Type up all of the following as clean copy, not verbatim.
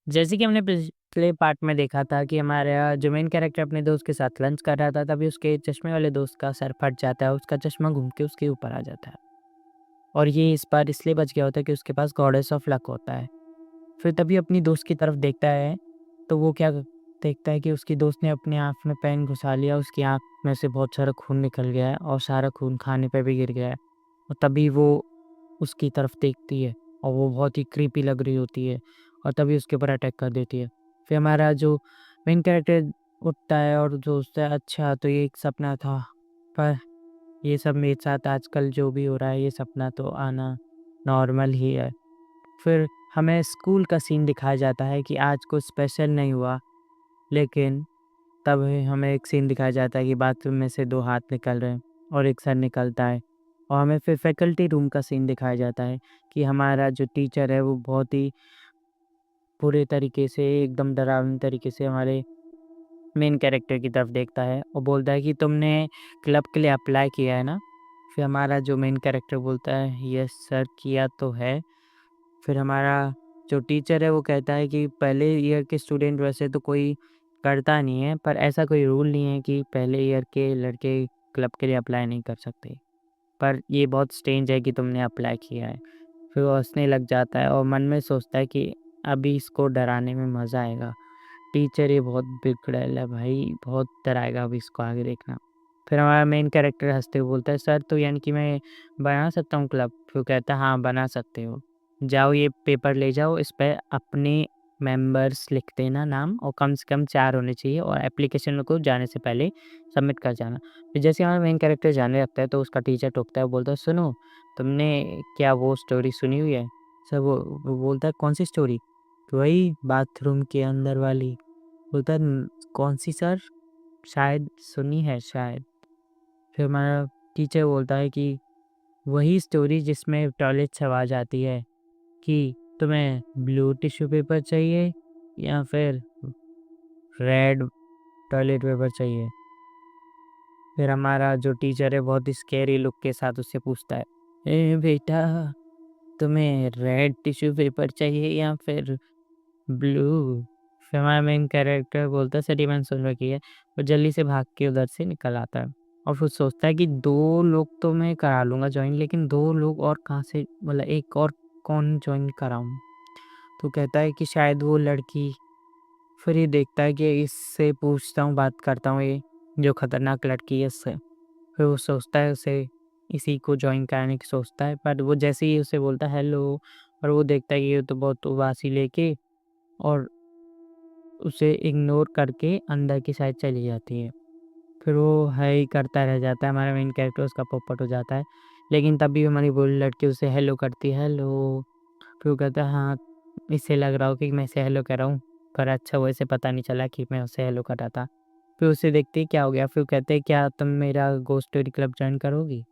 जैसे कि हमने पिछले पार्ट में देखा था कि हमारा जो मेन कैरेक्टर अपने दोस्त के साथ लंच कर रहा था, तभी उसके चश्मे वाले दोस्त का सर फट जाता है, उसका चश्मा घूम के उसके ऊपर आ जाता है। और ये इस बार इसलिए बच गया होता है कि उसके पास गॉडेस ऑफ लक होता है। फिर तभी अपनी दोस्त की तरफ देखता है, तो वो क्या देखता है कि उसकी दोस्त ने अपनी आँख में पेन घुसा लिया, उसकी आँख में से बहुत सारा खून निकल गया है और सारा खून खाने पे भी गिर गया है। और तभी वो उसकी तरफ देखती है और वो बहुत ही क्रीपी लग रही होती है और तभी उसके ऊपर अटैक कर देती है। फिर हमारा जो मेन कैरेक्टर उठता है और सोचता है अच्छा तो ये एक सपना था, पर ये सब मेरे साथ आजकल जो भी हो रहा है ये सपना तो आना नॉर्मल ही है। फिर हमें स्कूल का सीन दिखाया जाता है कि आज कुछ स्पेशल नहीं हुआ, लेकिन तब हमें एक सीन दिखाया जाता है कि बाथरूम में से 2 हाथ निकल रहे हैं और एक सर निकलता है। और हमें फिर फैकल्टी रूम का सीन दिखाया जाता है कि हमारा जो टीचर है वो बहुत ही बुरे तरीके से एकदम डरावनी तरीके से हमारे मेन कैरेक्टर की तरफ देखता है और बोलता है कि तुमने क्लब के लिए अप्लाई किया है ना? फिर हमारा जो मेन कैरेक्टर बोलता है यस सर किया तो है। फिर हमारा जो टीचर है वो कहता है कि पहले ईयर के स्टूडेंट वैसे तो कोई करता नहीं है, पर ऐसा कोई रूल नहीं है कि पहले ईयर के लड़के क्लब के लिए अप्लाई नहीं कर सकते। पर ये बहुत स्ट्रेंज है कि तुमने अप्लाई किया है। फिर वो हँसने लग जाता है और मन में सोचता है कि अभी इसको डराने में मज़ा आएगा। टीचर ये बहुत बिगड़ैल है भाई, बहुत डराएगा अभी इसको आगे देखना। फिर हमारा मेन कैरेक्टर हँसते हुए बोलता है सर तो यानी कि मैं बना सकता हूँ क्लब? फिर वो कहता है हाँ, बना सकते हो। जाओ ये पेपर ले जाओ, इस पे अपने मेंबर्स लिख देना नाम और कम से कम 4 होने चाहिए और एप्लीकेशन को जाने से पहले सबमिट कर जाना। फिर जैसे हमारा मेन कैरेक्टर जाने लगता है तो उसका टीचर टोकता है, बोलता है सुनो, तुमने क्या वो स्टोरी सुनी हुई है? सर वो बोलता है कौन सी स्टोरी? तो वही बाथरूम के अंदर वाली। बोलता है कौन सी सर? शायद सुनी है शायद। फिर हमारा टीचर बोलता है कि वही स्टोरी जिसमें टॉयलेट से आवाज़ आती है कि तुम्हें ब्लू टिश्यू पेपर चाहिए या फिर रेड टॉयलेट पेपर चाहिए। फिर हमारा जो टीचर है बहुत ही स्कैरी लुक के साथ उससे पूछता है, ए बेटा तुम्हें रेड टिश्यू पेपर चाहिए या फिर ब्लू? फिर हमारा मेन कैरेक्टर बोलता है सर ये मैंने सुन रखी है और जल्दी से भाग के उधर से निकल आता है और फिर सोचता है कि 2 लोग तो मैं करा लूँगा जॉइन, लेकिन 2 लोग और कहाँ से, मतलब एक और कौन जॉइन कराऊँ? तो कहता है कि शायद वो लड़की। फिर ये देखता है कि इससे पूछता हूँ, बात करता हूँ ये जो खतरनाक लड़की है इससे। फिर वो सोचता है उसे इसी को जॉइन कराने की सोचता है, पर वो जैसे ही उसे बोलता है हेलो और वो देखता है कि ये तो बहुत उबासी लेके और उसे इग्नोर करके अंदर की साइड चली जाती है। फिर वो है ही करता रह जाता है, हमारा मेन कैरेक्टर उसका पोपट हो जाता है। लेकिन तब भी हमारी बुरी लड़की उसे हेलो करती है, हेलो। फिर वो कहता है हाँ, इससे लग रहा हो कि मैं इसे हेलो कर रहा हूँ, पर अच्छा वो इसे पता नहीं चला कि मैं उसे हेलो कर रहा था। फिर उसे देखते ही क्या हो गया, फिर वो कहते हैं क्या तुम मेरा घोस्ट स्टोरी क्लब जॉइन करोगी?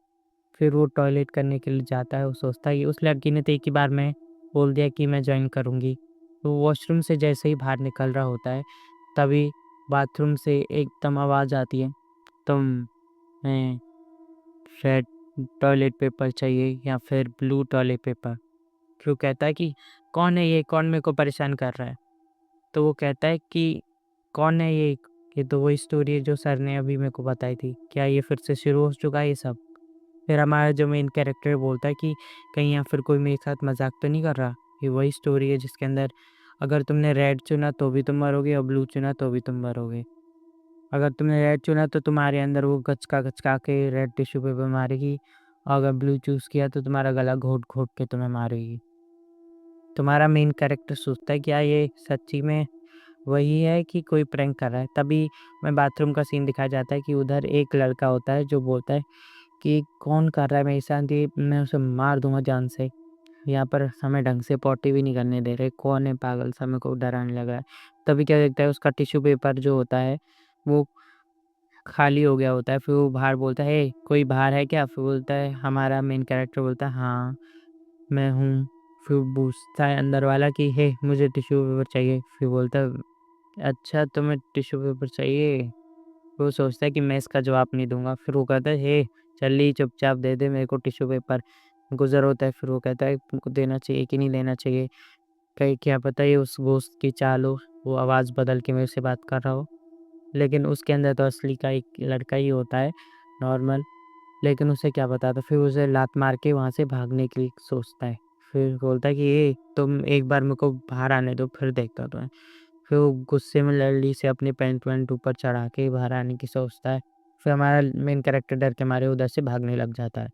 फिर वो टॉयलेट करने के लिए जाता है, वो सोचता है कि उस लड़की ने तो एक ही बार में बोल दिया कि मैं जॉइन करूँगी। तो वॉशरूम से जैसे ही बाहर निकल रहा होता है, तभी बाथरूम से एकदम आवाज़ आती है, तुम्हें रेड टॉयलेट पेपर चाहिए या फिर ब्लू टॉयलेट पेपर? फिर वो कहता है कि कौन है ये? कौन मेरे को परेशान कर रहा है? तो वो कहता है कि कौन है ये? ये तो वही स्टोरी है जो सर ने अभी मेरे को बताई थी। क्या ये फिर से शुरू हो चुका है ये सब? फिर हमारा जो मेन कैरेक्टर बोलता है कि कहीं यहाँ फिर कोई मेरे साथ मज़ाक तो नहीं कर रहा? ये वही स्टोरी है जिसके अंदर अगर तुमने रेड चुना तो भी तुम मरोगे और ब्लू चुना तो भी तुम मरोगे। अगर तुमने रेड चुना तो तुम्हारे अंदर वो गचका के रेड टिश्यू पेपर मारेगी और अगर ब्लू चूज़ किया तो तुम्हारा गला घोट-घोट के तुम्हें मारेगी। तुम्हारा मेन कैरेक्टर सोचता है क्या ये सच्ची में वही है कि कोई प्रैंक कर रहा है? तभी मैं बाथरूम का सीन दिखाया जाता है कि उधर एक लड़का होता है जो बोलता है कि कौन कर रहा है मेरे साथ ये, मैं उसे मार दूँगा जान से। यहाँ पर हमें ढंग से पॉटी भी नहीं करने दे रहे, कौन है पागल सा मेरे को डराने लगा है। तभी क्या देखता है उसका टिश्यू पेपर जो होता है वो खाली हो गया होता है, फिर वो बाहर बोलता है, "हे! कोई बाहर है क्या?" फिर बोलता है हमारा मेन कैरेक्टर बोलता है, "हाँ, मैं हूँ।" फिर पूछता है अंदर वाला कि, "हे! मुझे टिश्यू पेपर चाहिए।" फिर बोलता है, "अच्छा तुम्हें टिश्यू पेपर चाहिए?" वो सोचता है कि मैं इसका जवाब नहीं दूँगा। फिर वो कहता है, "हे! जल्दी चुपचाप दे दे मेरे को टिश्यू पेपर।" उनको ज़रूरत है, फिर वो कहता है, "तुमको देना चाहिए कि नहीं देना चाहिए?" कहीं क्या पता ये उस घोस्ट की चाल हो, वो आवाज़ बदल के मेरे से बात कर रहा हो। लेकिन उसके अंदर तो असली का एक लड़का ही होता है, नॉर्मल। लेकिन उसे क्या पता था, फिर उसे लात मार के वहाँ से भागने की सोचता है। फिर बोलता है कि ए तुम एक बार मेरे को बाहर आने दो, फिर देखता हूँ तुम्हें। फिर वो गुस्से में लड़ली से अपनी पैंट-वैंट ऊपर चढ़ा के बाहर आने की सोचता है। फिर हमारा मेन कैरेक्टर डर के मारे उधर से भागने लग जाता है।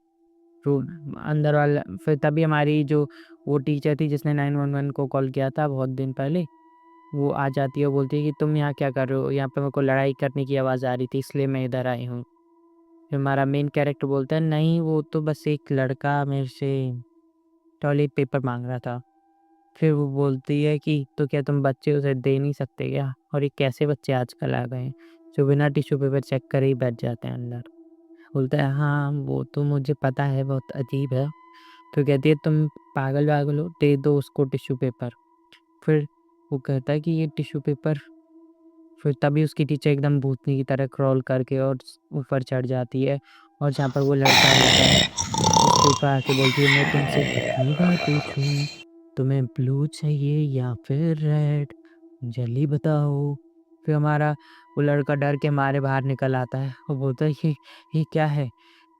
तो अंदर वाला फिर तभी हमारी जो वो टीचर थी जिसने 911 को कॉल किया था बहुत दिन पहले, वो आ जाती है और बोलती है कि तुम यहाँ क्या कर रहे हो? यहाँ पे मेरे को लड़ाई करने की आवाज़ आ रही थी इसलिए मैं इधर आई हूँ। फिर हमारा मेन कैरेक्टर बोलता है नहीं वो तो बस एक लड़का मेरे से टॉयलेट पेपर माँग रहा था। फिर वो बोलती है कि तो क्या तुम बच्चे उसे दे नहीं सकते क्या? और ये कैसे बच्चे आजकल आ गए हैं, जो बिना टिश्यू पेपर चेक करे ही बैठ जाते हैं अंदर। बोलता है हाँ, वो तो मुझे पता है बहुत अजीब है। फिर कहती है तुम पागल-वागल हो, दे दो उसको टिश्यू पेपर। फिर वो कहता है कि ये टिश्यू पेपर फिर तभी उसकी टीचर एकदम भूतनी की तरह क्रॉल करके और ऊपर चढ़ जाती है और जहाँ पर वो लड़का होता है उसके ऊपर आके बोलती है मैं तुमसे कितनी बार पूछूं तुम्हें ब्लू चाहिए या फिर रेड, जल्दी बताओ। फिर हमारा वो लड़का डर के मारे बाहर निकल आता है और बोलता है ये क्या है।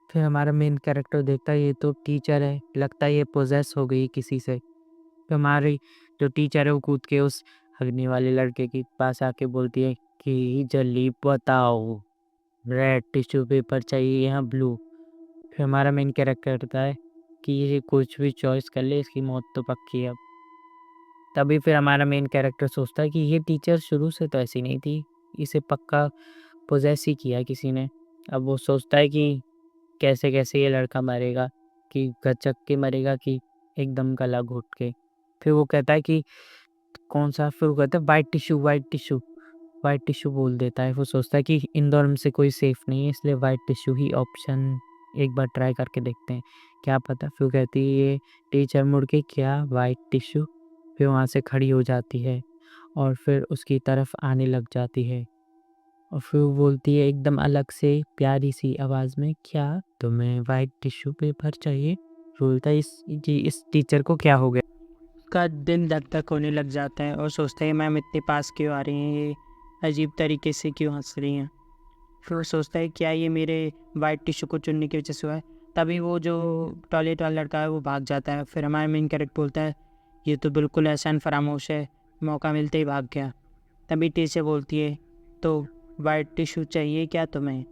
फिर हमारा मेन कैरेक्टर देखता है ये तो टीचर है, लगता है ये पोजेस हो गई किसी से। तो हमारी जो टीचर है वो कूद के उस हगने वाले लड़के के पास आके बोलती है कि जल्दी बताओ रेड टिश्यू पेपर चाहिए या ब्लू। फिर हमारा मेन कैरेक्टर कहता है कि ये कुछ भी चॉइस कर ले इसकी मौत तो पक्की है अब। तभी फिर हमारा मेन कैरेक्टर सोचता है कि ये टीचर शुरू से तो ऐसी नहीं थी, इसे पक्का पोजेस ही किया किसी ने। अब वो सोचता है कि कैसे-कैसे ये लड़का मरेगा, कि गचक के मरेगा कि एकदम गला घोट के। फिर वो कहता है कि कौन-सा, फिर वो कहता है white tissue, white tissue, white tissue बोल देता है। वो सोचता है कि इन दोनों में से कोई सेफ नहीं है इसलिए व्हाइट टिश्यू ही ऑप्शन एक बार ट्राई करके देखते हैं, क्या पता। फिर वो कहती है ये टीचर मुड़ के क्या व्हाइट टिश्यू? फिर वहाँ से खड़ी हो जाती है और फिर उसकी तरफ आने लग जाती है और फिर वो बोलती है एकदम अलग से प्यारी-सी आवाज़ में क्या तुम्हें व्हाइट टिश्यू पेपर चाहिए? बोलता है इस टीचर को क्या हो गया? का दिल धक-धक होने लग जाता है और सोचता है मैम इतने पास क्यों आ रही हैं, ये अजीब तरीके से क्यों हँस रही हैं। फिर वो सोचता है क्या ये मेरे वाइट टिश्यू को चुनने की वजह से हुआ है। तभी वो जो टॉयलेट वाला लड़का है वो भाग जाता है। फिर हमारा मेन कैरेक्टर बोलता है ये तो बिल्कुल एहसान फरामोश है, मौका मिलते ही भाग गया। तभी टीचर बोलती है तो वाइट टिश्यू चाहिए क्या तुम्हें?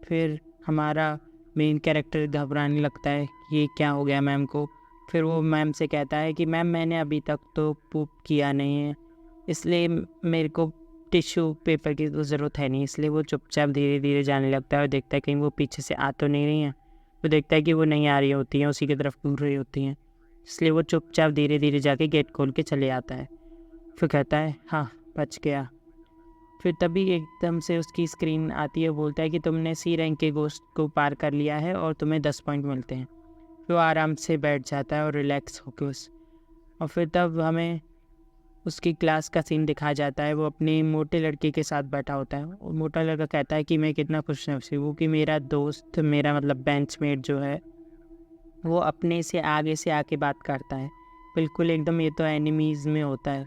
फिर हमारा मेन कैरेक्टर घबराने लगता है ये क्या हो गया मैम को। फिर वो मैम से कहता है कि मैम मैंने अभी तक तो पूप किया नहीं है, इसलिए मेरे को टिश्यू पेपर की तो ज़रूरत है नहीं। इसलिए वो चुपचाप धीरे धीरे जाने लगता है और देखता है कहीं वो पीछे से आ तो नहीं रही हैं। वो देखता है कि वो नहीं आ रही होती हैं, उसी की तरफ घूर रही होती हैं। इसलिए वो चुपचाप धीरे धीरे जाके गेट खोल के चले आता है। फिर कहता है हाँ बच गया। फिर तभी एकदम से उसकी स्क्रीन आती है, बोलता है कि तुमने सी रैंक के गोश्त को पार कर लिया है और तुम्हें 10 पॉइंट मिलते हैं। फिर वो आराम से बैठ जाता है और रिलैक्स होकर और फिर तब हमें उसकी क्लास का सीन दिखाया जाता है। वो अपने मोटे लड़के के साथ बैठा होता है और मोटा लड़का कहता है कि मैं कितना खुशनसीब हूँ कि मेरा दोस्त, मेरा मतलब बेंचमेट जो है वो अपने से आगे से आके बात करता है। बिल्कुल एकदम, ये तो एनिमीज़ में होता है।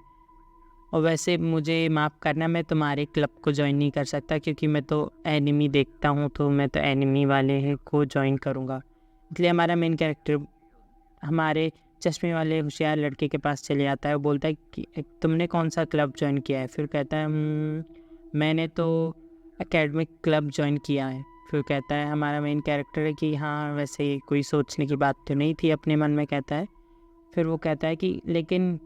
और वैसे मुझे माफ़ करना, मैं तुम्हारे क्लब को जॉइन नहीं कर सकता क्योंकि मैं तो एनिमी देखता हूँ, तो मैं तो एनिमी वाले हैं को जॉइन करूँगा। इसलिए हमारा मेन कैरेक्टर हमारे चश्मे वाले होशियार लड़के के पास चले आता है और बोलता है कि तुमने कौन सा क्लब जॉइन किया है? फिर कहता है मैंने तो एकेडमिक क्लब जॉइन किया है। फिर कहता है हमारा मेन कैरेक्टर है कि हाँ वैसे कोई सोचने की बात तो नहीं थी, अपने मन में कहता है। फिर वो कहता है कि लेकिन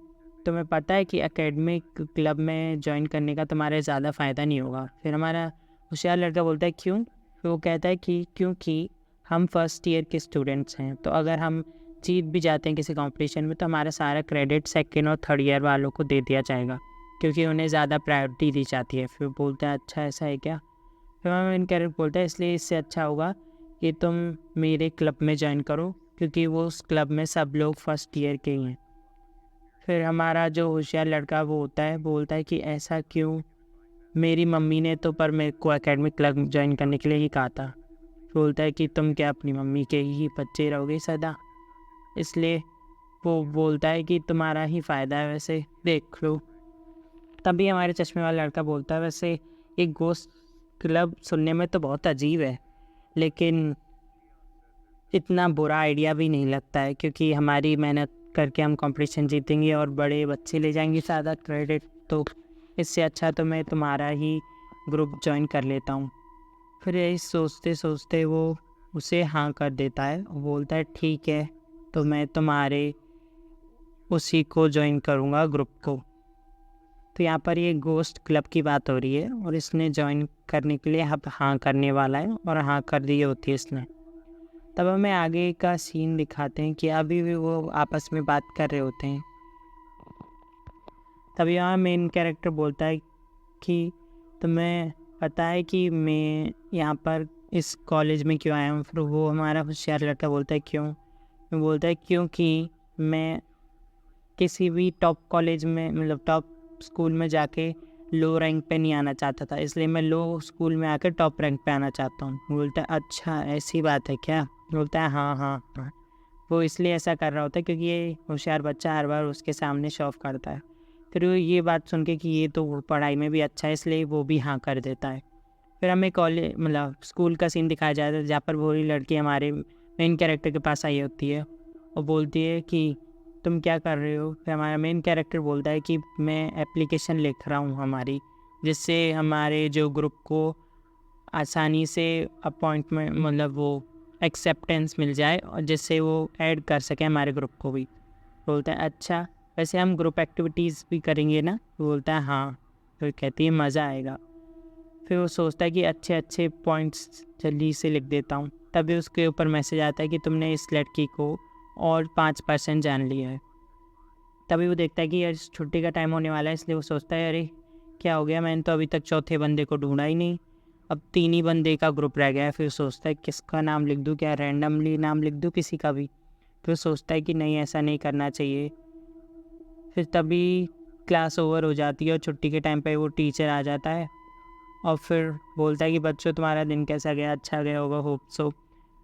तुम्हें पता है कि एकेडमिक क्लब में जॉइन करने का तुम्हारे ज़्यादा फ़ायदा नहीं होगा। फिर हमारा होशियार लड़का बोलता है क्यों? फिर वो कहता है कि क्योंकि हम फर्स्ट ईयर के स्टूडेंट्स हैं, तो अगर हम जीत भी जाते हैं किसी कंपटीशन में तो हमारा सारा क्रेडिट सेकेंड और थर्ड ईयर वालों को दे दिया जाएगा क्योंकि उन्हें ज़्यादा प्रायोरिटी दी जाती है। फिर बोलता है अच्छा ऐसा है क्या? फिर हमारा मेन कैरेक्टर बोलता है इसलिए इससे अच्छा होगा कि तुम मेरे क्लब में ज्वाइन करो क्योंकि वो उस क्लब में सब लोग फर्स्ट ईयर के ही हैं। फिर हमारा जो होशियार लड़का वो होता है, बोलता है कि ऐसा क्यों? मेरी मम्मी ने तो पर मेरे को एकेडमिक क्लब ज्वाइन करने के लिए ही कहा था। बोलता है कि तुम क्या अपनी मम्मी के ही बच्चे रहोगे सदा, इसलिए वो बोलता है कि तुम्हारा ही फ़ायदा है, वैसे देख लो। तभी हमारे चश्मे वाला लड़का बोलता है, वैसे ये घोस्ट क्लब सुनने में तो बहुत अजीब है, लेकिन इतना बुरा आइडिया भी नहीं लगता है, क्योंकि हमारी मेहनत करके हम कंपटीशन जीतेंगे और बड़े बच्चे ले जाएंगे ज़्यादा क्रेडिट, तो इससे अच्छा तो मैं तुम्हारा ही ग्रुप ज्वाइन कर लेता हूँ। फिर यही सोचते सोचते वो उसे हाँ कर देता है और बोलता है ठीक है, तो मैं तुम्हारे उसी को ज्वाइन करूँगा, ग्रुप को। तो यहाँ पर ये घोस्ट क्लब की बात हो रही है और इसने ज्वाइन करने के लिए अब हाँ करने वाला है और हाँ कर दी होती है इसने। तब हमें आगे का सीन दिखाते हैं कि अभी भी वो आपस में बात कर रहे होते हैं। तभी यहाँ मेन कैरेक्टर बोलता है कि तुम्हें पता है कि मैं यहाँ पर इस कॉलेज में क्यों आया हूँ। फिर वो हमारा होशियार लड़का बोलता है क्यों। वो बोलता है क्योंकि मैं किसी भी टॉप कॉलेज में, मतलब टॉप स्कूल में जाके लो रैंक पे नहीं आना चाहता था, इसलिए मैं लो स्कूल में आकर टॉप रैंक पे आना चाहता हूँ। बोलता है अच्छा ऐसी बात है क्या। बोलता है हाँ हाँ हाँ। वो इसलिए ऐसा कर रहा होता है क्योंकि ये होशियार बच्चा हर बार उसके सामने शो ऑफ करता है। फिर वो ये बात सुन के कि ये तो पढ़ाई में भी अच्छा है, इसलिए वो भी हाँ कर देता है। फिर हमें कॉलेज, मतलब स्कूल का सीन दिखाया जाता है, जहाँ पर वो लड़की हमारे मेन कैरेक्टर के पास आई होती है और बोलती है कि तुम क्या कर रहे हो। फिर हमारा मेन कैरेक्टर बोलता है कि मैं एप्लीकेशन लिख रहा हूँ हमारी, जिससे हमारे जो ग्रुप को आसानी से अपॉइंटमेंट, मतलब वो एक्सेप्टेंस मिल जाए और जिससे वो ऐड कर सके हमारे ग्रुप को भी। बोलता है अच्छा वैसे हम ग्रुप एक्टिविटीज़ भी करेंगे ना। बोलता है हाँ। फिर कहती है मज़ा आएगा। फिर वो सोचता है कि अच्छे अच्छे पॉइंट्स जल्दी से लिख देता हूँ। तभी उसके ऊपर मैसेज आता है कि तुमने इस लड़की को और 5% जान लिया है। तभी वो देखता है कि यार छुट्टी का टाइम होने वाला है, इसलिए वो सोचता है अरे क्या हो गया, मैंने तो अभी तक चौथे बंदे को ढूंढा ही नहीं, अब 3 ही बंदे का ग्रुप रह गया है। फिर सोचता है किसका नाम लिख दूँ, क्या रैंडमली नाम लिख दूँ किसी का भी। फिर सोचता है कि नहीं ऐसा नहीं करना चाहिए। फिर तभी क्लास ओवर हो जाती है और छुट्टी के टाइम पे वो टीचर आ जाता है और फिर बोलता है कि बच्चों तुम्हारा दिन कैसा गया, अच्छा गया होगा, होप सो।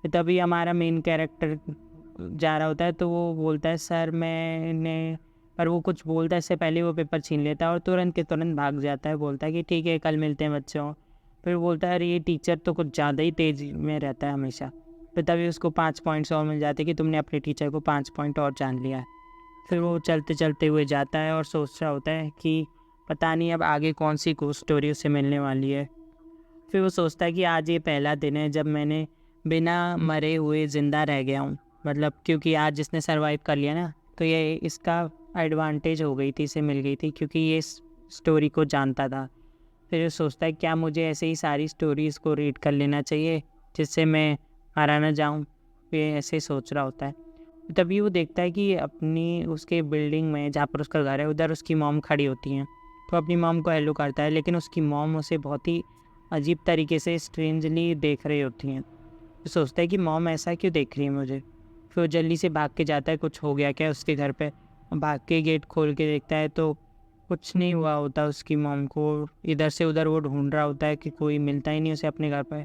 तभी हमारा मेन कैरेक्टर जा रहा होता है तो वो बोलता है सर मैंने, पर वो कुछ बोलता है इससे पहले वो पेपर छीन लेता है और तुरंत के तुरंत भाग जाता है। बोलता है कि ठीक है कल मिलते हैं बच्चों। फिर बोलता है अरे ये टीचर तो कुछ ज़्यादा ही तेज़ में रहता है हमेशा। फिर तभी उसको 5 पॉइंट्स और मिल जाते हैं कि तुमने अपने टीचर को 5 पॉइंट और जान लिया है। फिर वो चलते चलते हुए जाता है और सोच रहा होता है कि पता नहीं अब आगे कौन सी घोस्ट स्टोरी उससे मिलने वाली है। फिर वो सोचता है कि आज ये पहला दिन है जब मैंने बिना मरे हुए ज़िंदा रह गया हूँ, मतलब क्योंकि आज जिसने सरवाइव कर लिया ना, तो ये इसका एडवांटेज हो गई थी, इसे मिल गई थी क्योंकि ये स्टोरी को जानता था। फिर वो सोचता है क्या मुझे ऐसे ही सारी स्टोरीज़ को रीड कर लेना चाहिए जिससे मैं मारा ना जाऊँ। ये ऐसे ही सोच रहा होता है। तभी वो देखता है कि अपनी उसके बिल्डिंग में जहाँ पर उसका घर है उधर उसकी मॉम खड़ी होती हैं। तो अपनी मॉम को हेलो करता है, लेकिन उसकी मॉम उसे बहुत ही अजीब तरीके से स्ट्रेंजली देख रही होती हैं। तो सोचता है कि मॉम ऐसा क्यों देख रही है मुझे। फिर वो जल्दी से भाग के जाता है, कुछ हो गया क्या उसके घर पे। भाग के गेट खोल के देखता है तो कुछ नहीं हुआ होता उसकी मॉम को। इधर से उधर वो ढूंढ रहा होता है कि कोई मिलता ही नहीं उसे अपने घर पे।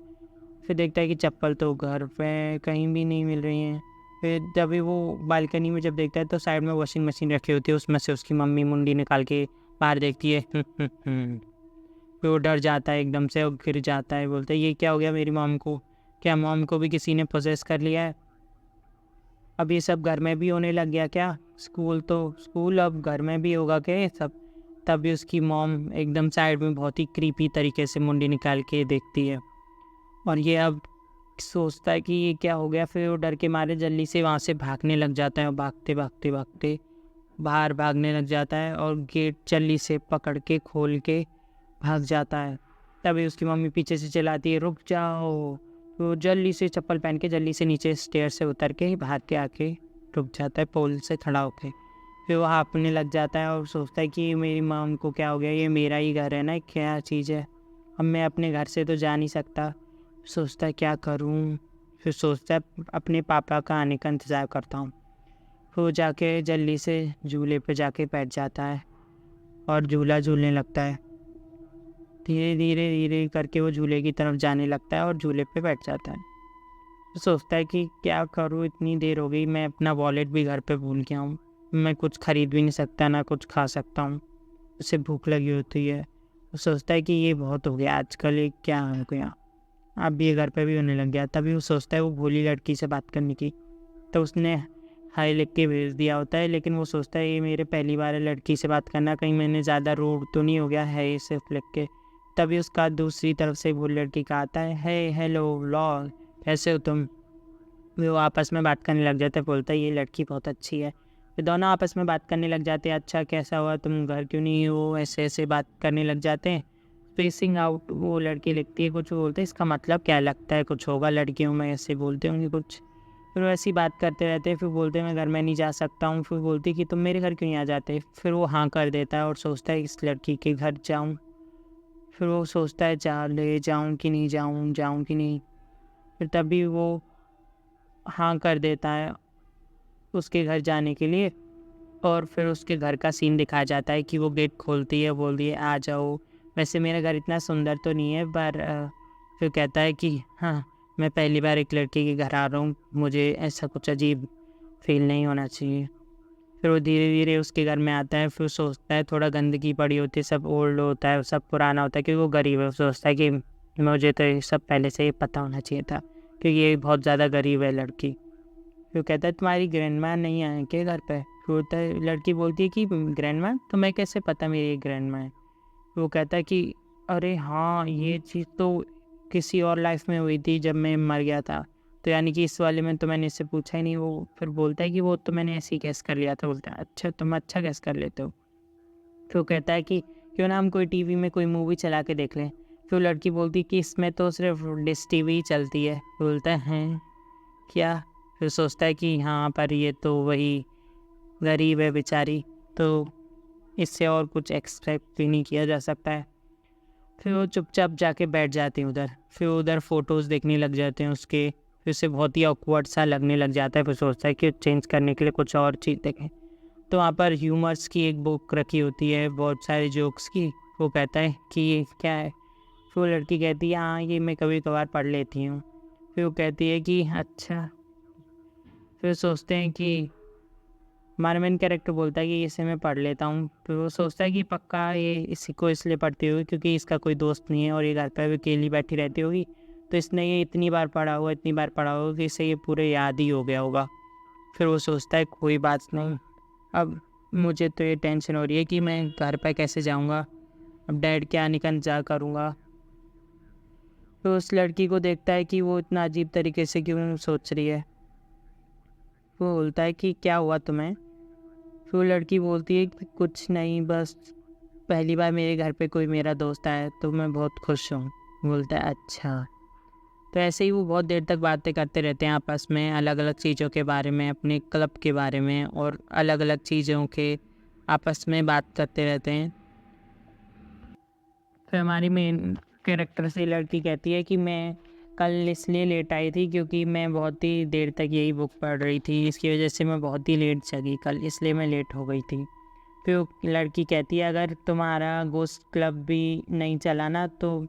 फिर देखता है कि चप्पल तो घर पे कहीं भी नहीं मिल रही हैं। फिर जब भी वो बालकनी में जब देखता है तो साइड में वॉशिंग मशीन रखी होती है, उसमें से उसकी मम्मी मुंडी निकाल के बाहर देखती है। फिर वो डर जाता है एकदम से और गिर जाता है। बोलता है ये क्या हो गया मेरी मॉम को, क्या मॉम को भी किसी ने पोजेस कर लिया है। अब ये सब घर में भी होने लग गया क्या, स्कूल अब घर में भी होगा क्या ये सब। तभी उसकी मॉम एकदम साइड में बहुत ही क्रीपी तरीके से मुंडी निकाल के देखती है और ये अब सोचता है कि ये क्या हो गया। फिर वो डर के मारे जल्दी से वहाँ से भागने लग जाता है और भागते भागते भागते बाहर भागने लग जाता है और गेट जल्दी से पकड़ के खोल के भाग जाता है। तभी उसकी मम्मी पीछे से चिल्लाती है रुक जाओ। तो जल्दी से चप्पल पहन के जल्दी से नीचे स्टेयर से उतर के भाग के आके रुक जाता है पोल से खड़ा होके। फिर वो हाँफने लग जाता है और सोचता है कि मेरी मॉम को क्या हो गया, ये मेरा ही घर है ना, क्या चीज़ है, अब मैं अपने घर से तो जा नहीं सकता। सोचता है क्या करूं। फिर सोचता है अपने पापा का आने का इंतज़ार करता हूँ। फिर वो जाके जल्दी से झूले पे जाके बैठ जाता है और झूला झूलने लगता है। धीरे धीरे धीरे करके वो झूले की तरफ जाने लगता है और झूले पे बैठ जाता है। तो सोचता है कि क्या करूँ, इतनी देर हो गई, मैं अपना वॉलेट भी घर पे भूल गया हूँ, मैं कुछ खरीद भी नहीं सकता, ना कुछ खा सकता हूँ, उसे भूख लगी होती है। वो सोचता है कि ये बहुत हो गया आजकल, ये क्या हो गया, अब ये घर पे भी होने लग गया। तभी वो सोचता है वो भोली लड़की से बात करने की, तो उसने हाय लिख के भेज दिया होता है। लेकिन वो सोचता है ये मेरे पहली बार है लड़की से बात करना, कहीं मैंने ज़्यादा रूड तो नहीं हो गया है ये सिर्फ लिख के। तभी उसका दूसरी तरफ से भोली लड़की का आता है, हे हेलो लॉ, कैसे हो तुम। वो आपस में बात करने लग जाते हैं, बोलता है ये लड़की बहुत अच्छी है। फिर दोनों आपस में बात करने लग जाते हैं, अच्छा कैसा हुआ, तुम घर क्यों नहीं हो, ऐसे ऐसे बात करने लग जाते हैं। स्पेसिंग आउट वो लड़की लिखती है कुछ, वो बोलते हैं इसका मतलब क्या, लगता है कुछ होगा लड़कियों में, ऐसे बोलते होंगे कुछ। फिर वो ऐसी बात करते रहते हैं। फिर बोलते हैं मैं घर में नहीं जा सकता हूँ। फिर बोलती है कि तुम मेरे घर क्यों नहीं आ जाते। फिर वो हाँ कर देता है और सोचता है इस लड़की के घर जाऊँ। फिर वो सोचता है ले जाऊँ कि नहीं जाऊँ, जाऊँ कि नहीं। फिर तभी वो हाँ कर देता है उसके घर जाने के लिए। और फिर उसके घर का सीन दिखाया जाता है कि वो गेट खोलती है, बोलती है आ जाओ। वैसे मेरा घर इतना सुंदर तो नहीं है, पर फिर कहता है कि हाँ, मैं पहली बार एक लड़के के घर आ रहा हूँ, मुझे ऐसा कुछ अजीब फील नहीं होना चाहिए। फिर वो धीरे धीरे उसके घर में आता है। फिर सोचता है थोड़ा गंदगी पड़ी होती है, सब ओल्ड होता है, सब पुराना होता है, क्योंकि वो गरीब है। वो सोचता है कि मुझे तो ये सब पहले से ही पता होना चाहिए था, क्योंकि ये बहुत ज़्यादा गरीब है लड़की। फिर कहता है तुम्हारी ग्रैंडमा नहीं आए क्या घर पे। फिर होता है लड़की बोलती है कि ग्रैंडमा, तुम्हें कैसे पता मेरी ग्रैंडमा है। वो कहता है कि अरे हाँ, ये चीज़ तो किसी और लाइफ में हुई थी जब मैं मर गया था, तो यानी कि इस वाले में तो मैंने इससे पूछा ही नहीं। वो फिर बोलता है कि वो तो मैंने ऐसे ही गैस कर लिया था। बोलता है अच्छा, तुम अच्छा गैस कर लेते हो। फिर वो कहता है कि क्यों ना हम कोई टीवी में कोई मूवी चला के देख लें। फिर लड़की बोलती है कि इसमें तो सिर्फ डिश टीवी ही चलती है। बोलता है हैं क्या। फिर सोचता है कि हाँ, पर ये तो वही गरीब है बेचारी, तो इससे और कुछ एक्सपेक्ट भी नहीं किया जा सकता है। फिर वो चुपचाप जाके बैठ जाते हैं उधर। फिर उधर फ़ोटोज़ देखने लग जाते हैं उसके। फिर उसे बहुत ही ऑकवर्ड सा लगने लग जाता है। फिर सोचता है कि चेंज करने के लिए कुछ और चीज़ देखें। तो वहाँ पर ह्यूमर्स की एक बुक रखी होती है, बहुत सारे जोक्स की। वो कहता है कि ये क्या है। फिर वो लड़की कहती है हाँ, ये मैं कभी कभार पढ़ लेती हूँ। फिर वो कहती है कि अच्छा। फिर सोचते हैं कि हमारा मेन कैरेक्टर बोलता है कि इसे मैं पढ़ लेता हूँ। फिर वो सोचता है कि पक्का ये इसी को इसलिए पढ़ती होगी क्योंकि इसका कोई दोस्त नहीं है और ये घर पर भी अकेली बैठी रहती होगी, तो इसने ये इतनी बार पढ़ा होगा कि इसे ये पूरे याद ही हो गया होगा। फिर वो सोचता है कोई बात नहीं, अब मुझे तो ये टेंशन हो रही है कि मैं घर पर कैसे जाऊँगा, अब डैड के आने का इंतज़ार करूँगा। तो उस लड़की को देखता है कि वो इतना अजीब तरीके से क्यों सोच रही है। वो बोलता है कि क्या हुआ तुम्हें। फिर वो लड़की बोलती है कि कुछ नहीं, बस पहली बार मेरे घर पे कोई मेरा दोस्त आया तो मैं बहुत खुश हूँ। बोलता है अच्छा। तो ऐसे ही वो बहुत देर तक बातें करते रहते हैं आपस में, अलग अलग चीज़ों के बारे में, अपने क्लब के बारे में और अलग अलग चीज़ों के आपस में बात करते रहते हैं। फिर हमारी मेन कैरेक्टर से लड़की कहती है कि मैं कल इसलिए लेट आई थी क्योंकि मैं बहुत ही देर तक यही बुक पढ़ रही थी, इसकी वजह से मैं बहुत ही लेट जगी कल, इसलिए मैं लेट हो गई थी। फिर वो लड़की कहती है अगर तुम्हारा गोश्त क्लब भी नहीं चला ना, तो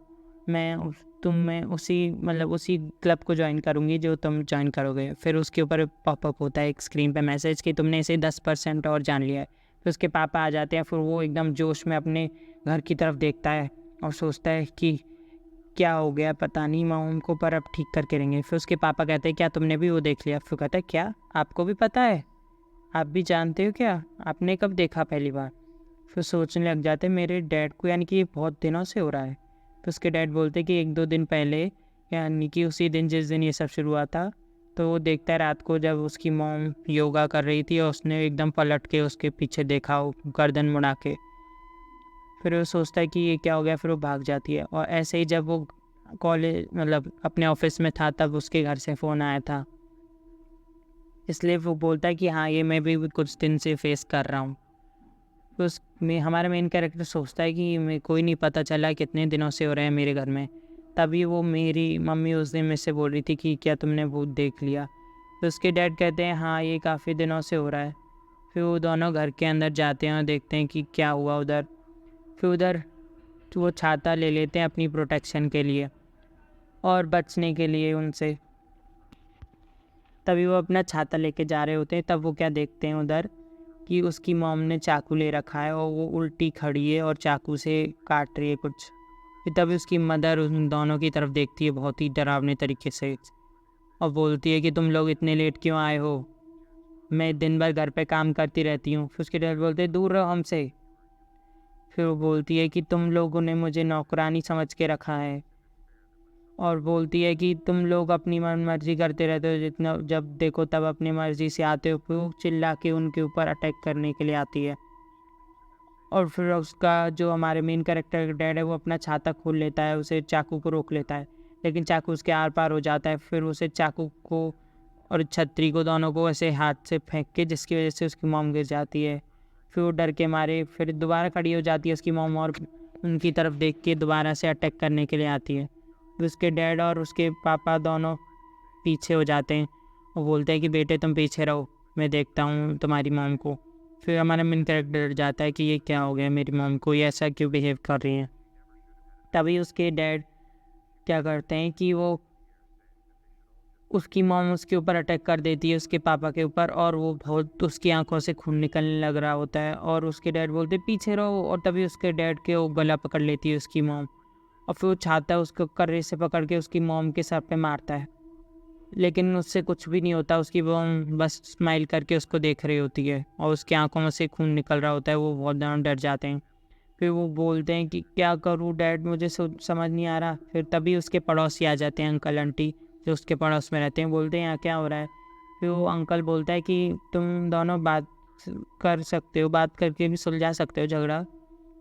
मैं उसी मतलब उसी क्लब को ज्वाइन करूँगी जो तुम ज्वाइन करोगे। फिर उसके ऊपर पॉपअप होता है एक स्क्रीन पे मैसेज कि तुमने इसे 10% और जान लिया है। फिर उसके पापा आ जाते हैं। फिर वो एकदम जोश में अपने घर की तरफ देखता है और सोचता है कि क्या हो गया पता नहीं, माँ उनको पर अब ठीक करके रहेंगे। फिर उसके पापा कहते हैं क्या तुमने भी वो देख लिया। फिर कहता है क्या, आपको भी पता है, आप भी जानते हो क्या, आपने कब देखा पहली बार। फिर सोचने लग जाते मेरे डैड को, यानी कि ये बहुत दिनों से हो रहा है। तो उसके डैड बोलते कि 1-2 दिन पहले, यानी कि उसी दिन जिस दिन ये सब शुरू हुआ था। तो वो देखता है रात को जब उसकी मॉम योगा कर रही थी और उसने एकदम पलट के उसके पीछे देखा, वो गर्दन मुड़ा के। फिर वो सोचता है कि ये क्या हो गया। फिर वो भाग जाती है। और ऐसे ही जब वो कॉलेज मतलब अपने ऑफिस में था तब उसके घर से फ़ोन आया था, इसलिए वो बोलता है कि हाँ, ये मैं भी कुछ दिन से फेस कर रहा हूँ। तो उसमें हमारा मेन कैरेक्टर सोचता है कि मैं कोई नहीं, पता चला कितने दिनों से हो रहे हैं मेरे घर में। तभी वो मेरी मम्मी उस दिन मेरे से बोल रही थी कि क्या तुमने भूत देख लिया। तो उसके डैड कहते हैं हाँ, ये काफ़ी दिनों से हो रहा है। फिर वो दोनों घर के अंदर जाते हैं और देखते हैं कि क्या हुआ उधर। फिर उधर तो वो छाता ले लेते हैं अपनी प्रोटेक्शन के लिए और बचने के लिए उनसे। तभी वो अपना छाता लेके जा रहे होते हैं, तब वो क्या देखते हैं उधर कि उसकी मॉम ने चाकू ले रखा है और वो उल्टी खड़ी है और चाकू से काट रही है कुछ। फिर तभी उसकी मदर उन दोनों की तरफ देखती है बहुत ही डरावने तरीके से और बोलती है कि तुम लोग इतने लेट क्यों आए हो, मैं दिन भर घर पे काम करती रहती हूँ। फिर उसके डैड बोलते हैं दूर रहो हमसे। फिर वो बोलती है कि तुम लोगों ने मुझे नौकरानी समझ के रखा है, और बोलती है कि तुम लोग अपनी मन मर्जी करते रहते हो, जितना जब देखो तब अपनी मर्जी से आते हो। फिर वो चिल्ला के उनके ऊपर अटैक करने के लिए आती है। और फिर उसका जो हमारे मेन कैरेक्टर का डैड है वो अपना छाता खोल लेता है, उसे चाकू को रोक लेता है, लेकिन चाकू उसके आर पार हो जाता है। फिर उसे चाकू को और छतरी को दोनों को ऐसे हाथ से फेंक के, जिसकी वजह से उसकी मॉम गिर जाती है। फिर वो डर के मारे फिर दोबारा खड़ी हो जाती है उसकी मॉम, और उनकी तरफ देख के दोबारा से अटैक करने के लिए आती है। फिर उसके डैड और उसके पापा दोनों पीछे हो जाते हैं और बोलते हैं कि बेटे तुम पीछे रहो, मैं देखता हूँ तुम्हारी मॉम को। फिर हमारा मेन कैरेक्टर डर जाता है कि ये क्या हो गया, मेरी मॉम को ये ऐसा क्यों बिहेव कर रही हैं। तभी उसके डैड क्या करते हैं कि वो उसकी मॉम उसके ऊपर अटैक कर देती है, उसके पापा के ऊपर, और वो बहुत उसकी आंखों से खून निकलने लग रहा होता है और उसके डैड बोलते पीछे रहो, और तभी उसके डैड के वो गला पकड़ लेती है उसकी मॉम, और फिर वो छाता उसको कर्रे से पकड़ के उसकी मॉम के सर पे मारता है, लेकिन उससे कुछ भी नहीं होता। उसकी मॉम बस स्माइल करके उसको देख रही होती है और उसकी आंखों में से खून निकल रहा होता है। वो बहुत ज़्यादा डर जाते हैं। फिर वो बोलते हैं कि क्या करूँ डैड, मुझे समझ नहीं आ रहा। फिर तभी उसके पड़ोसी आ जाते हैं, अंकल आंटी जो उसके पड़ोस में रहते हैं, बोलते हैं यहाँ क्या हो रहा है। फिर वो अंकल बोलता है कि तुम दोनों बात कर सकते हो, बात करके भी सुलझा सकते हो झगड़ा।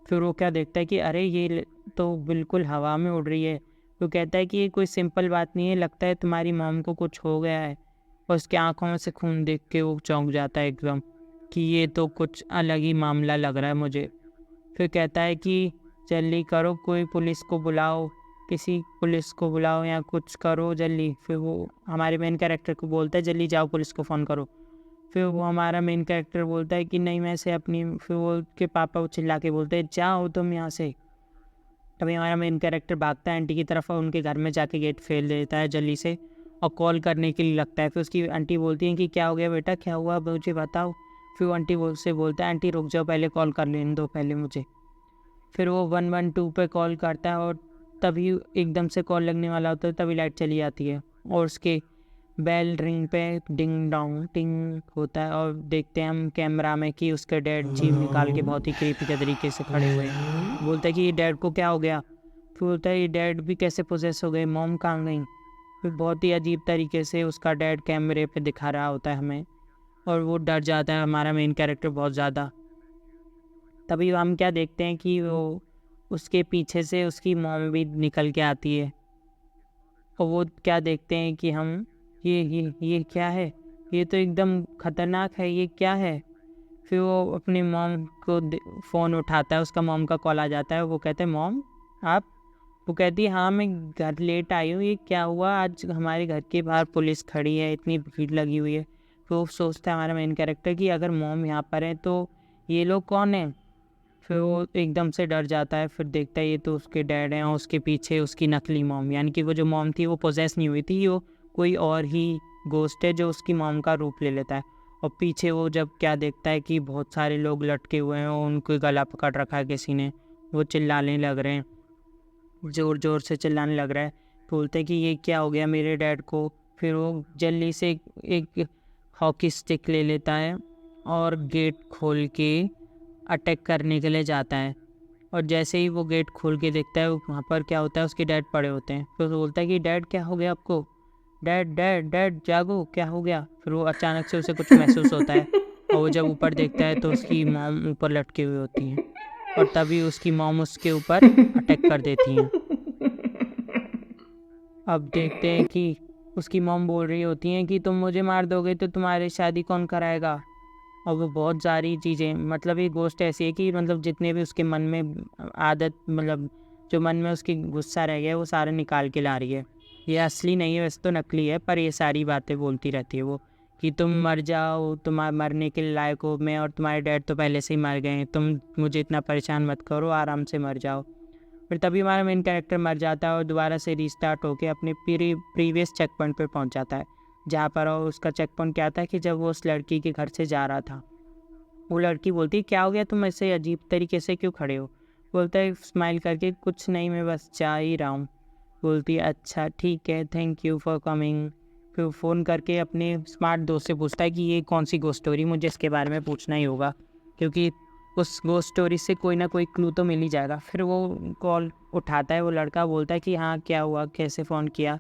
फिर वो क्या देखता है कि अरे ये तो बिल्कुल हवा में उड़ रही है। वो कहता है कि ये कोई सिंपल बात नहीं है, लगता है तुम्हारी मॉम को कुछ हो गया है। और उसकी आंखों में से खून देख के वो चौंक जाता है एकदम कि ये तो कुछ अलग ही मामला लग रहा है मुझे। फिर कहता है कि जल्दी करो, कोई पुलिस को बुलाओ, किसी पुलिस को बुलाओ या कुछ करो जल्दी। फिर वो हमारे मेन कैरेक्टर को बोलता है जल्दी जाओ पुलिस को फ़ोन करो। फिर वो हमारा मेन कैरेक्टर बोलता है कि नहीं मैं से अपनी, फिर वो के पापा वो चिल्ला के बोलते हैं जाओ तुम यहाँ से। तभी हमारा मेन कैरेक्टर भागता है आंटी की तरफ और उनके घर में जाके गेट फेल देता है जल्दी से और कॉल करने के लिए लगता है। फिर उसकी आंटी बोलती है कि क्या हो गया बेटा, क्या हुआ मुझे बताओ। फिर वो आंटी से बोलता है आंटी रुक जाओ, पहले कॉल कर लेने दो पहले मुझे। फिर वो 112 पे कॉल करता है और तभी एकदम से कॉल लगने वाला होता है, तभी लाइट चली जाती है और उसके बेल रिंग पे डिंग डोंग टिंग होता है और देखते हैं हम कैमरा में कि उसके डैड जीभ निकाल के बहुत ही क्रीपी के तरीके से खड़े हुए हैं। बोलता है कि ये डैड को क्या हो गया। फिर बोलता है ये डैड भी कैसे पोजेस हो गए, मॉम कहाँ गई। फिर बहुत ही अजीब तरीके से उसका डैड कैमरे पे दिखा रहा होता है हमें और वो डर जाता है हमारा मेन कैरेक्टर बहुत ज़्यादा। तभी हम क्या देखते हैं कि वो उसके पीछे से उसकी मॉम भी निकल के आती है और वो क्या देखते हैं कि हम ये क्या है, ये तो एकदम ख़तरनाक है, ये क्या है। फिर वो अपनी मॉम को फ़ोन उठाता है, उसका मॉम का कॉल आ जाता है। वो कहते हैं मॉम आप। वो कहती है हाँ मैं घर लेट आई हूँ, ये क्या हुआ, आज हमारे घर के बाहर पुलिस खड़ी है, इतनी भीड़ लगी हुई है। फिर वो सोचता है हमारा मेन कैरेक्टर कि अगर मॉम यहाँ पर है तो ये लोग कौन हैं। फिर वो एकदम से डर जाता है, फिर देखता है ये तो उसके डैड हैं और उसके पीछे उसकी नकली मॉम, यानी कि वो जो मॉम थी वो पोजेस नहीं हुई थी, वो कोई और ही गोस्ट है जो उसकी मॉम का रूप ले लेता है। और पीछे वो जब क्या देखता है कि बहुत सारे लोग लटके हुए हैं और उनको गला पकड़ रखा है किसी ने, वो चिल्लाने लग रहे हैं, ज़ोर ज़ोर से चिल्लाने लग रहा है। बोलते हैं कि ये क्या हो गया मेरे डैड को। फिर वो जल्दी से एक हॉकी स्टिक ले लेता है और गेट खोल के अटैक करने के लिए जाता है। और जैसे ही वो गेट खोल के देखता है वहाँ पर क्या होता है, उसके डैड पड़े होते हैं। फिर वो बोलता है कि डैड क्या हो गया आपको, डैड डैड डैड जागो क्या हो गया। फिर वो अचानक से उसे कुछ महसूस होता है और वो जब ऊपर देखता है तो उसकी मॉम ऊपर लटकी हुई होती हैं और तभी उसकी मॉम उसके ऊपर अटैक कर देती हैं। अब देखते हैं कि उसकी मॉम बोल रही होती हैं कि तुम मुझे मार दोगे तो तुम्हारी शादी कौन कराएगा। और वो बहुत सारी चीज़ें, मतलब ये गोष्ट ऐसी है कि मतलब जितने भी उसके मन में आदत, मतलब जो मन में उसकी गुस्सा रह गया वो सारा निकाल के ला रही है। ये असली नहीं है, वैसे तो नकली है, पर ये सारी बातें बोलती रहती है वो कि तुम मर जाओ, तुम मरने के लायक हो, मैं और तुम्हारे डैड तो पहले से ही मर गए हैं, तुम मुझे इतना परेशान मत करो, आराम से मर जाओ। फिर तभी हमारा मेन कैरेक्टर मर जाता है और दोबारा से रीस्टार्ट होकर अपने प्रीवियस चेक पॉइंट पर पहुँच जाता है, जहाँ पर उसका चेक पॉइंट क्या था कि जब वो उस लड़की के घर से जा रहा था, वो लड़की बोलती है क्या हो गया, तुम ऐसे अजीब तरीके से क्यों खड़े हो? बोलता है स्माइल करके, कुछ नहीं मैं बस जा ही रहा हूँ। बोलती है अच्छा ठीक है, थैंक यू फॉर कमिंग। फिर फ़ोन करके अपने स्मार्ट दोस्त से पूछता है कि ये कौन सी गोस्ट स्टोरी, मुझे इसके बारे में पूछना ही होगा, क्योंकि उस गोस्ट स्टोरी से कोई ना कोई क्लू तो मिल ही जाएगा। फिर वो कॉल उठाता है, वो लड़का बोलता है कि हाँ क्या हुआ, कैसे फ़ोन किया?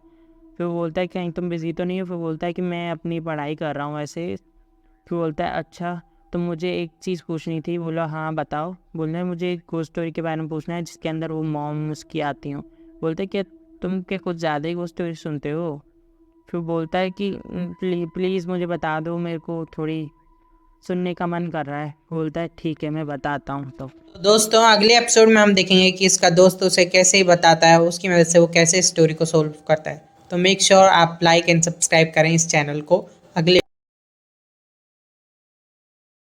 फिर वो बोलता है कहीं तुम बिज़ी तो नहीं हो? फिर बोलता है कि मैं अपनी पढ़ाई कर रहा हूँ ऐसे। फिर बोलता है अच्छा, तो मुझे एक चीज़ पूछनी थी। बोला हाँ बताओ। बोल रहे मुझे एक गोस्ट स्टोरी के बारे में पूछना है जिसके अंदर वो मॉम उसकी आती हूँ। बोलते क्या तुम क्या कुछ ज़्यादा ही गोस्ट स्टोरी सुनते हो? फिर बोलता है कि प्लीज़ मुझे बता दो, मेरे को थोड़ी सुनने का मन कर रहा है। बोलता है ठीक है मैं बताता हूँ। तो दोस्तों अगले एपिसोड में हम देखेंगे कि इसका दोस्त उसे कैसे ही बताता है, उसकी मदद से वो कैसे स्टोरी को सोल्व करता है। तो मेक श्योर आप लाइक एंड सब्सक्राइब करें इस चैनल को।